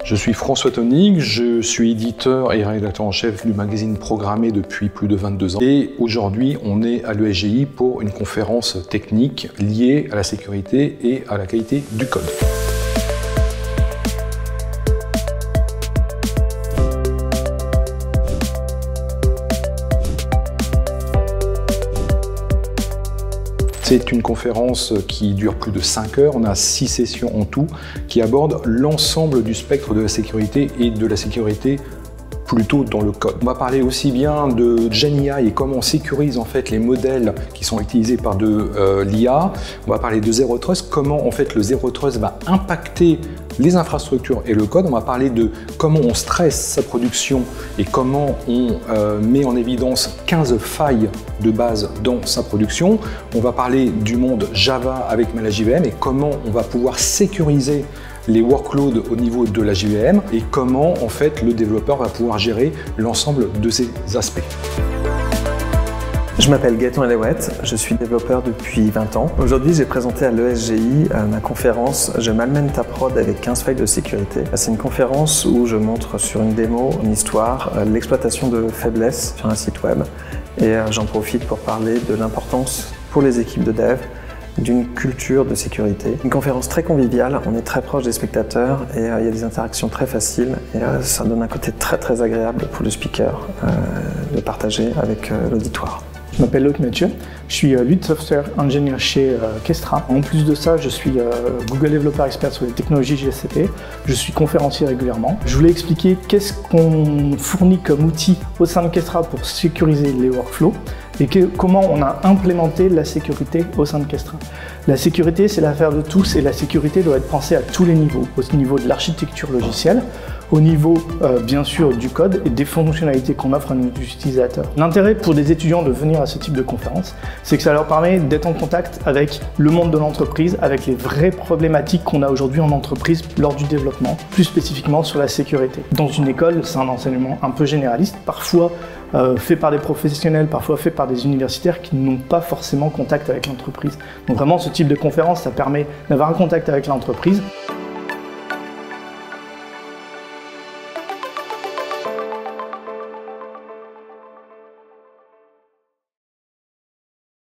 Je suis François Tonig, je suis éditeur et rédacteur en chef du magazine Programmé depuis plus de 22 ans. Et aujourd'hui, on est à l'ESGI pour une conférence technique liée à la sécurité et à la qualité du code. C'est une conférence qui dure plus de 5 heures, on a 6 sessions en tout, qui abordent l'ensemble du spectre de la sécurité et de la sécurité plutôt dans le code. On va parler aussi bien de GenAI et comment on sécurise en fait les modèles qui sont utilisés par de l'IA. On va parler de Zero Trust, comment en fait le Zero Trust va impacter les infrastructures et le code. On va parler de comment on stresse sa production et comment on met en évidence 15 failles de base dans sa production. On va parler du monde Java avec la JVM et comment on va pouvoir sécuriser les workloads au niveau de la JVM et comment en fait le développeur va pouvoir gérer l'ensemble de ces aspects. Je m'appelle Gaëtan Elouette, je suis développeur depuis 20 ans. Aujourd'hui, j'ai présenté à l'ESGI ma conférence « Je malmène ta prod avec 15 failles de sécurité ». C'est une conférence où je montre sur une démo, une histoire, l'exploitation de faiblesses sur un site web. Et j'en profite pour parler de l'importance pour les équipes de dev d'une culture de sécurité. Une conférence très conviviale, on est très proche des spectateurs et il y a des interactions très faciles et ça donne un côté très agréable pour le speaker de partager avec l'auditoire. Je m'appelle Loïc Mathieu, je suis Lead Software Engineer chez Kestra. En plus de ça, je suis Google Developer Expert sur les technologies GCP. Je suis conférencier régulièrement. Je voulais expliquer qu'est-ce qu'on fournit comme outil au sein de Kestra pour sécuriser les workflows et comment on a implémenté la sécurité au sein de Kestra. La sécurité, c'est l'affaire de tous et la sécurité doit être pensée à tous les niveaux. Au niveau de l'architecture logicielle, au niveau bien sûr du code et des fonctionnalités qu'on offre à nos utilisateurs. L'intérêt pour des étudiants de venir à ce type de conférence, c'est que ça leur permet d'être en contact avec le monde de l'entreprise, avec les vraies problématiques qu'on a aujourd'hui en entreprise lors du développement, plus spécifiquement sur la sécurité. Dans une école, c'est un enseignement un peu généraliste, parfois fait par des professionnels, parfois fait par des universitaires qui n'ont pas forcément contact avec l'entreprise. Donc vraiment, ce type de conférence, ça permet d'avoir un contact avec l'entreprise.